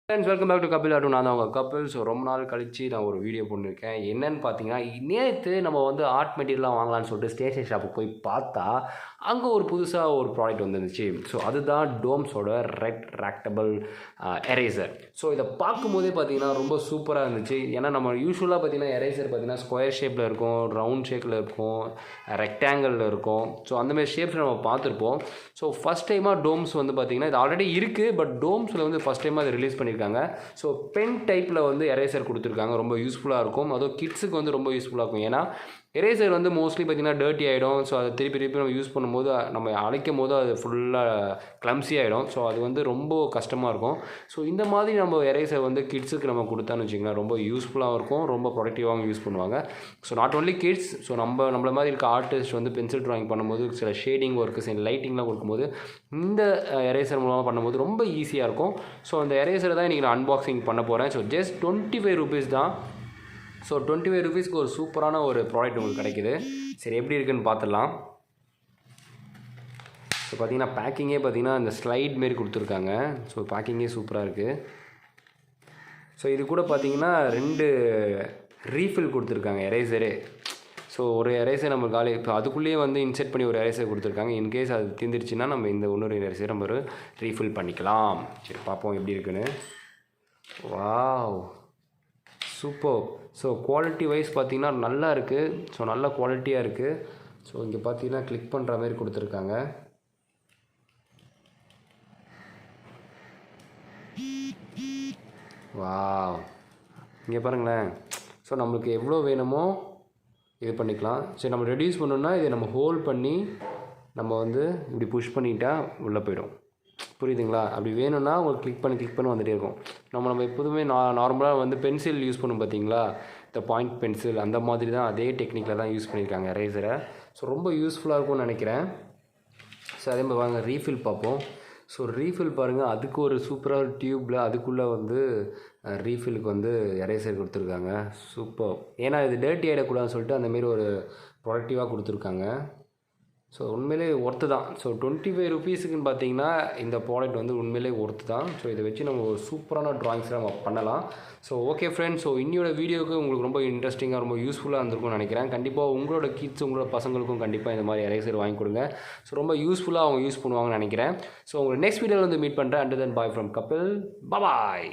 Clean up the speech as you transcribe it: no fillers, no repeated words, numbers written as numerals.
Friends welcome back to Kapil ஆட்டு. நான் தான் உங்கள் கபில். ஸோ ரொம்ப நாள் கழித்து நான் ஒரு வீடியோ பண்ணியிருக்கேன். என்னென்னு பார்த்தீங்கன்னா, நேற்று நம்ம வந்து ஆர்ட் மெட்டீரியல்லாம் வாங்கலான்னு சொல்லிட்டு ஸ்டேஷனரி ஷாப்புக்கு போய் பார்த்தா அங்கே ஒரு புதுசாக ஒரு ப்ராடக்ட் வந்துருந்துச்சு. ஸோ அதுதான் டோம்ஸோட ரெட்ராக்டபிள் எரேசர். ஸோ இதை பார்க்கும்போதே பார்த்தீங்கன்னா ரொம்ப சூப்பராக இருந்துச்சு. ஏன்னா நம்ம யூஸ்வலாக பார்த்தீங்கன்னா எரேசர் பார்த்தீங்கன்னா ஸ்கொயர் ஷேப்பில் இருக்கும், ரவுண்ட் ஷேப்பில் இருக்கும், ரெக்டாங்கிளில் இருக்கும். ஸோ அந்தமாதிரி ஷேப்ஸ் நம்ம பார்த்துருப்போம். ஸோ ஃபஸ்ட் டைமாக டோம்ஸ் வந்து பார்த்திங்கன்னா இது ஆல்ரெடி இருக்குது, பட் டோம்ஸில் வந்து ஃபஸ்ட் டைமாக அதை ரிலீஸ் பண்ணியிருக்காங்க. ஸோ பென் டைப்பில் வந்து எரேசர் கொடுத்துருக்காங்க. ரொம்ப யூஸ்ஃபுல்லாக இருக்கும். அதுவும் கிட்ஸுக்கு வந்து ரொம்ப யூஸ்ஃபுல்லாக இருக்கும். ஏன்னா எரேசர் வந்து மோஸ்ட்லி பார்த்திங்கன்னா டர்ட்டி ஆகிடும். ஸோ அதை திருப்பி நம்ம யூஸ் பண்ணும்போது நம்ம அழைக்கும் போது அது ஃபுல்லாக கிளம்ஸி ஆகிடும். ஸோ அது வந்து ரொம்ப கஷ்டமாக இருக்கும். ஸோ இந்த மாதிரி நம்ம எரேசர் வந்து கிட்ஸுக்கு நம்ம கொடுத்தான்னு வச்சிங்களேன், ரொம்ப யூஸ்ஃபுல்லாகவும் இருக்கும், ரொம்ப ப்ரொடக்டிவாகவும் யூஸ் பண்ணுவாங்க. So not only kids, so நம்மள மாதிரி இருக்க ஆர்டிஸ்ட் வந்து பென்சில் ட்ராயிங் பண்ணும்போது சில ஷேடிங் ஒர்க்கு, சில லைட்டிங்லாம் கொடுக்கும்போது இந்த எரேசர் மூலமாக பண்ணும்போது ரொம்ப ஈஸியாக இருக்கும். ஸோ அந்த எரேசரை தான் இன்றைக்கி நான் அன்பாக்சிங் பண்ண போகிறேன். ஸோ ஜஸ்ட் 25 rupees தான். ஸோ 25 rupeesக்கு ஒரு சூப்பரான ஒரு ப்ராடக்ட் உங்களுக்கு கிடைக்குது. சரி, எப்படி இருக்குதுன்னு பார்த்துடலாம். ஸோ பார்த்திங்கன்னா பேக்கிங்கே பார்த்திங்கன்னா இந்த ஸ்லைட் மாரி கொடுத்துருக்காங்க. ஸோ பேக்கிங்கே சூப்பராக இருக்குது. ஸோ இது கூட பார்த்திங்கன்னா 2 ரீஃபில் கொடுத்துருக்காங்க எரேசரே. ஸோ ஒரு எரேசர் நம்ம காலி இப்போ அதுக்குள்ளேயே வந்து இன்செர்ட் பண்ணி ஒரு எரேசர் கொடுத்துருக்காங்க. இன்கேஸ் அது தீர்ந்துருச்சுன்னா நம்ம இந்த இன்னொரு எரேசர் நம்ம ஒரு ரீஃபில் பண்ணிக்கலாம். சரி, பார்ப்போம் எப்படி இருக்குன்னு. Wow, super. So quality wise பார்த்திங்கன்னா நல்லா இருக்குது. ஸோ நல்ல குவாலிட்டியாக இருக்குது. ஸோ இங்கே பார்த்திங்கன்னா கிளிக் பண்ணுற மாதிரி கொடுத்துருக்காங்க. வாவ், இங்கே பாருங்களேன். ஸோ நம்மளுக்கு எவ்வளோ வேணுமோ இது பண்ணிக்கலாம். சரி, நம்ம ரெடியூஸ் பண்ணோன்னா இதை நம்ம ஹோல்ட் பண்ணி நம்ம வந்து இப்படி புஷ் பண்ணிட்டா உள்ளே போயிடும். புரியுதுங்களா? அப்படி வேணும்னா உங்களுக்கு கிளிக் பண்ணி வந்துகிட்டே இருக்கும். நம்ம எப்போதுமே நார்மலாக வந்து பென்சில் யூஸ் பண்ணும் பார்த்தீங்களா, இந்த பாயிண்ட் பென்சில், அந்த மாதிரி தான் அதே டெக்னிக்கில் தான் யூஸ் பண்ணியிருக்காங்க எரேசரை. ஸோ ரொம்ப யூஸ்ஃபுல்லாக இருக்கும்னு நினைக்கிறேன். ஸோ அதே மாதிரி வாங்க ரீஃபில் பார்ப்போம். ஸோ ரீஃபில் பாருங்கள், அதுக்கு ஒரு சூப்பராக டியூப்பில் அதுக்குள்ளே வந்து ரீஃபிலுக்கு வந்து எரேசர் கொடுத்துருக்காங்க. சூப்பர். ஏன்னா இது டர்ட்டி ஆகிடக்கூடாதுன்னு சொல்லிட்டு அந்தமாரி ஒரு ப்ரொடக்டிவாக கொடுத்துருக்காங்க. ஸோ உண்மையிலே ஒர்த்து தான். ஸோ 25 rupeesக்குன்னு பார்த்தீங்கன்னா இந்த ப்ராடக்ட் வந்து உண்மையிலே ஒர்த்து தான். ஸோ இதை வச்சு நம்ம ஒரு சூப்பரான ட்ராயிங்ஸ் நம்ம பண்ணலாம். ஸோ ஓகே ஃப்ரெண்ட்ஸ், ஸோ இன்னியோட வீடியோவுக்கு உங்களுக்கு ரொம்ப இன்ட்ரெஸ்டிங்காக ரொம்ப யூஸ்ஃபுல்லாக இருந்திருக்கும்னு நினைக்கிறேன். கண்டிப்பாக உங்களோட கிட்ஸ், உங்களோட பசங்களுக்கும் கண்டிப்பாக இந்த மாதிரி எரேசர் வாங்கி கொடுங்க. ஸோ ரொம்ப யூஸ்ஃபுல்லாக அவங்க யூஸ் பண்ணுவாங்கன்னு நினைக்கிறேன். ஸோ உங்களை நெக்ஸ்ட் வீடியோவில் வந்து மீட் பண்ணுறேன். And then bye from Kapil. Bye.